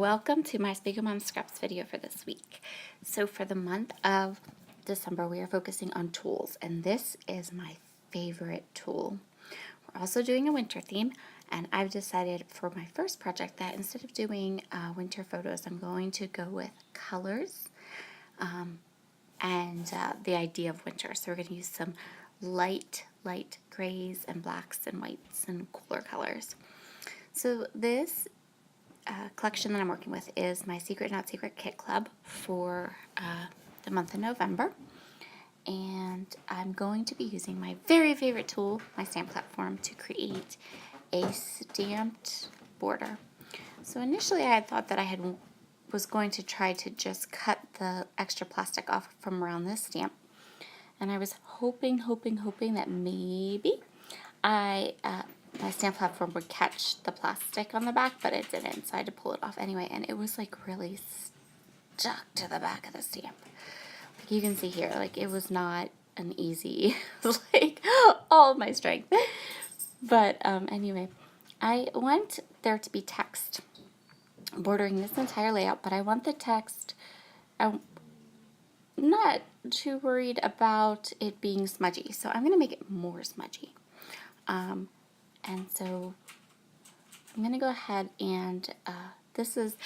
welcome to my Spiegelmom Scraps video for this week. So for the month of December, we are focusing on tools, and this is my favorite tool. We're also doing a winter theme, and I've decided for my first project that instead of doing winter photos, I'm going to go with colors and the idea of winter. So we're going to use some light grays and blacks and whites and cooler colors. So this collection that I'm working with is my Secret Not Secret Kit Club for the month of November. And I'm going to be using my very favorite tool, my stamp platform, to create a stamped border. So initially I had thought that I was going to try to just cut the extra plastic off from around this stamp. And I was hoping that maybe my stamp platform would catch the plastic on the back, but it didn't, so I had to pull it off anyway, and it was like really stuck to the back of the stamp. Like you can see here, like it was not an easy, like all of my strength. But anyway, I want there to be text bordering this entire layout, but I want the text, I'm not too worried about it being smudgy, so I'm going to make it more smudgy. And so I'm going to go ahead and this is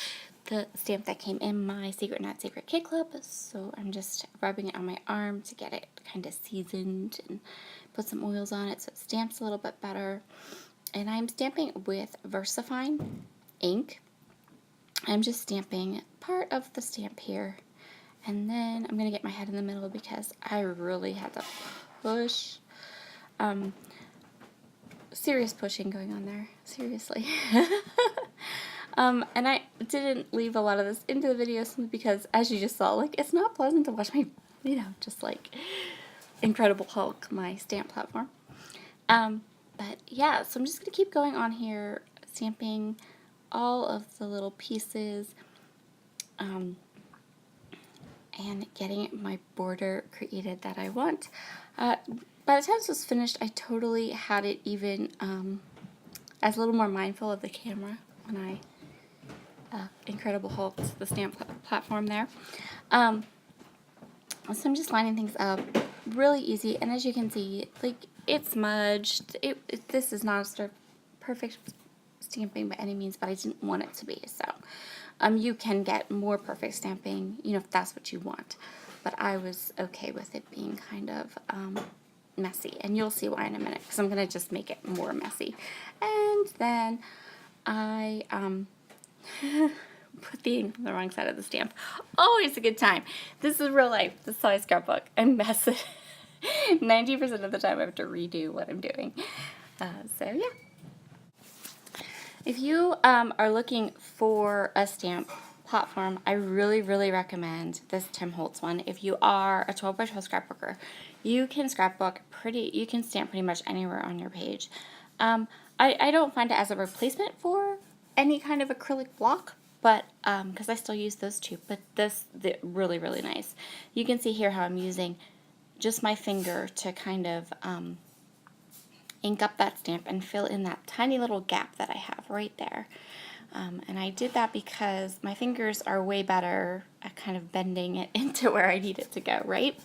the stamp that came in my Secret Not Secret Kit Club, so I'm just rubbing it on my arm to get it kind of seasoned and put some oils on it so it stamps a little bit better. And I'm stamping with VersaFine ink. I'm just stamping part of the stamp here, and then I'm going to get my head in the middle because I really had to push. Serious pushing going on there, seriously. And I didn't leave a lot of this into the video simply because, as you just saw, like, it's not pleasant to watch my, just like Incredible Hulk, my stamp platform. But yeah, so I'm just going to keep going on here, stamping all of the little pieces, and getting my border created that I want. By the time this was finished, I totally had it even, I was a little more mindful of the camera when I Incredible Hulk, the stamp platform there. So I'm just lining things up really easy, and as you can see, like, it's smudged. This is not a perfect stamping by any means, but I didn't want it to be, so you can get more perfect stamping, if that's what you want, but I was okay with it being kind of messy, and you'll see why in a minute, because I'm going to just make it more messy. And then I put the ink on the wrong side of the stamp. Always a good time. This is real life. This is how I scrapbook. I mess it. 90% of the time I have to redo what I'm doing. So yeah. If you are looking for a stamp platform, I really recommend this Tim Holtz one. If you are a 12 by 12 scrapbooker, you can scrapbook you can stamp pretty much anywhere on your page. I don't find it as a replacement for any kind of acrylic block, but because I still use those too, but they're really nice. You can see here how I'm using just my finger to kind of ink up that stamp and fill in that tiny little gap that I have right there. And I did that because my fingers are way better at kind of bending it into where I need it to go, right?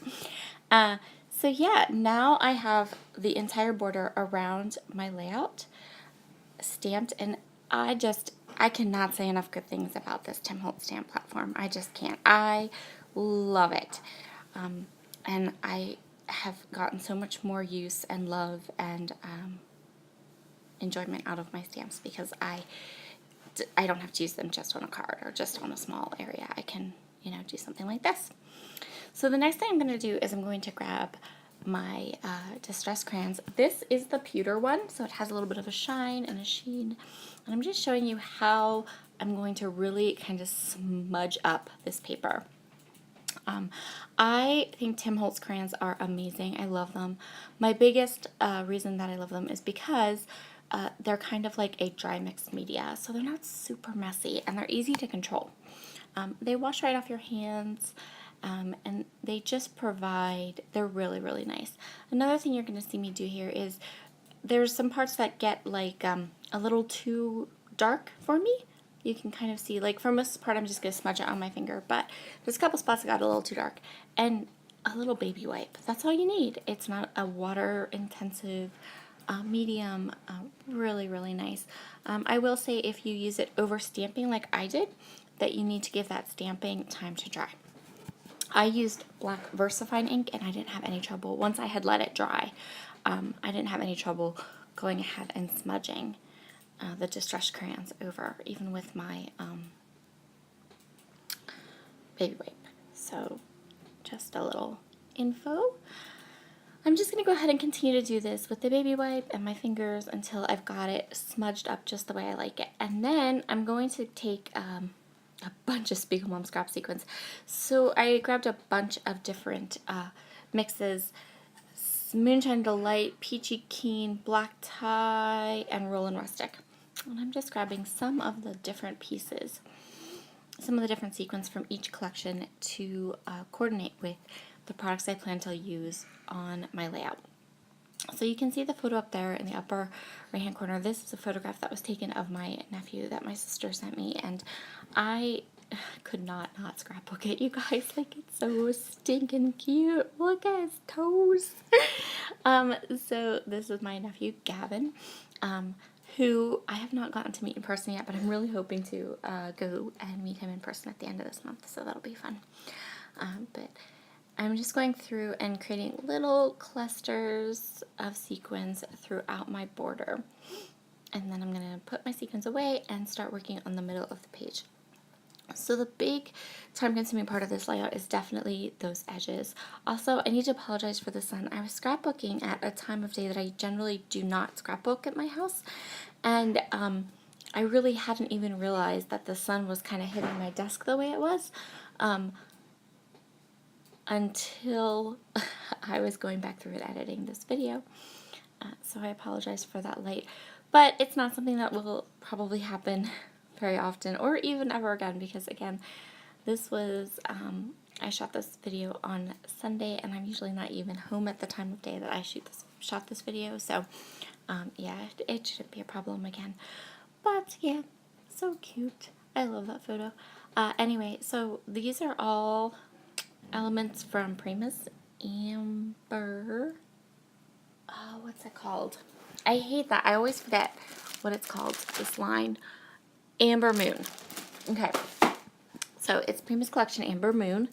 So yeah, now I have the entire border around my layout stamped, and I cannot say enough good things about this Tim Holtz stamp platform. I just can't. I love it. And I have gotten so much more use and love and enjoyment out of my stamps because I don't have to use them just on a card or just on a small area. I can, do something like this. So the next thing I'm going to do is I'm going to grab my Distress crayons. This is the pewter one, so it has a little bit of a shine and a sheen. And I'm just showing you how I'm going to really kind of smudge up this paper. I think Tim Holtz crayons are amazing. I love them. My biggest reason that I love them is because they're kind of like a dry mixed media, so they're not super messy, and they're easy to control. They wash right off your hands, and they just they're really nice. Another thing you're going to see me do here is there's some parts that get like a little too dark for me, you can kind of see, like for most part, I'm just going to smudge it on my finger, but there's a couple spots that got a little too dark. And a little baby wipe. That's all you need. It's not a water intensive medium, really, really nice. I will say if you use it over stamping like I did, that you need to give that stamping time to dry. I used black VersaFine ink and I didn't have any trouble. Once I had let it dry, I didn't have any trouble going ahead and smudging the Distress crayons over, even with my baby wipe. So just a little info. I'm just going to go ahead and continue to do this with the baby wipe and my fingers until I've got it smudged up just the way I like it. And then I'm going to take a bunch of Spiegelmom Scrap sequins. So I grabbed a bunch of different mixes: Moonshine Delight, Peachy Keen, Black Tie, and Rollin' Rustic. And I'm just grabbing some of the different pieces, some of the different sequins from each collection to coordinate with the products I plan to use on my layout. So you can see the photo up there in the upper right hand corner. This is a photograph that was taken of my nephew that my sister sent me, and I could not scrapbook it, you guys. Like, it's so stinking cute. Look at his toes. So this is my nephew Gavin, who I have not gotten to meet in person yet, but I'm really hoping to go and meet him in person at the end of this month, so that'll be fun. But I'm just going through and creating little clusters of sequins throughout my border. And then I'm going to put my sequins away and start working on the middle of the page. So the big time-consuming part of this layout is definitely those edges. Also, I need to apologize for the sun. I was scrapbooking at a time of day that I generally do not scrapbook at my house. And I really hadn't even realized that the sun was kind of hitting my desk the way it was. Until I was going back through and editing this video. So I apologize for that light. But it's not something that will probably happen very often or even ever again, because again, this was, I shot this video on Sunday and I'm usually not even home at the time of day that I shot this video. So yeah, it shouldn't be a problem again. But yeah, so cute. I love that photo. Anyway, so these are all elements from Primus Amber. Oh, what's it called? I hate that. I always forget what it's called, this line. Amber Moon. Okay. So it's Primus Collection Amber Moon.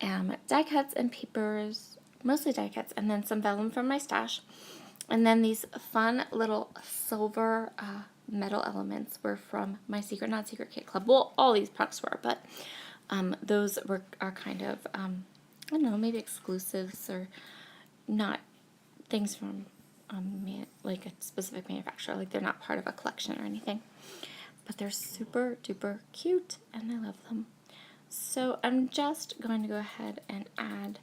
Die cuts and papers, mostly die cuts, and then some vellum from my stash. And then these fun little silver metal elements were from my Secret Not Secret Kit Club. Well, all these products were, but those are kind of, I don't know, maybe exclusives or not things from like a specific manufacturer. Like, they're not part of a collection or anything. But they're super duper cute and I love them. So I'm just going to go ahead and add,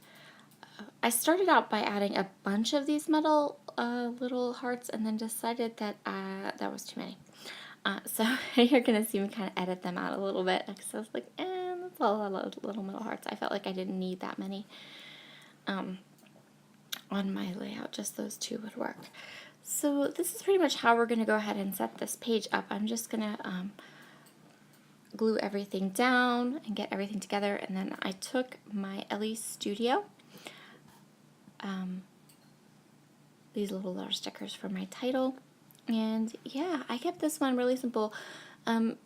I started out by adding a bunch of these metal little hearts and then decided that that was too many. So you're going to see me kind of edit them out a little bit, because I was like, that's a lot of little metal hearts. I felt like I didn't need that many on my layout. Just those two would work. So this is pretty much how we're going to go ahead and set this page up. I'm just going to glue everything down and get everything together, and then I took my Ellie Studio, these little letter stickers for my title. And yeah, I kept this one really simple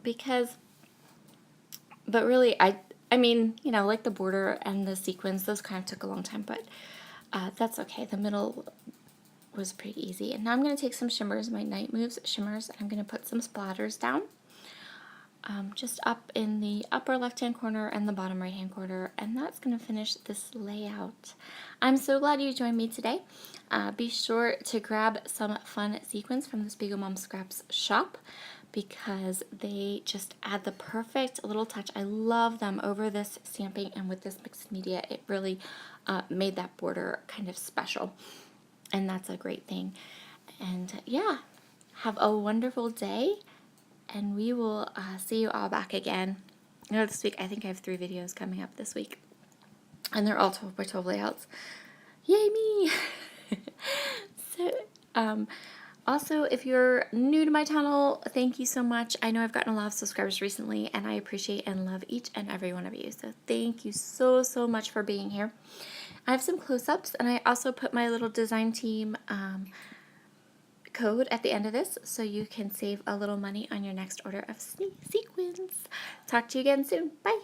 because, but really, I mean, you know, like the border and the sequins, those kind of took a long time, but that's okay. The middle was pretty easy. And now I'm going to take some shimmers, my Night Moves shimmers, and I'm going to put some splatters down just up in the upper left-hand corner and the bottom right-hand corner, and that's going to finish this layout. I'm so glad you joined me today. Be sure to grab some fun sequins from the Spiegelmom Scraps shop, because they just add the perfect little touch. I love them over this stamping, and with this mixed media, it really made that border kind of special, and that's a great thing. And yeah, have a wonderful day, and we will see you all back again. You know, this week, I think I have 3 videos coming up this week, and they're all 12x12 layouts. Yay me! So, Also, if you're new to my channel, thank you so much. I know I've gotten a lot of subscribers recently, and I appreciate and love each and every one of you. So thank you so, so much for being here. I have some close-ups, and I also put my little design team code at the end of this so you can save a little money on your next order of sequins. Talk to you again soon. Bye.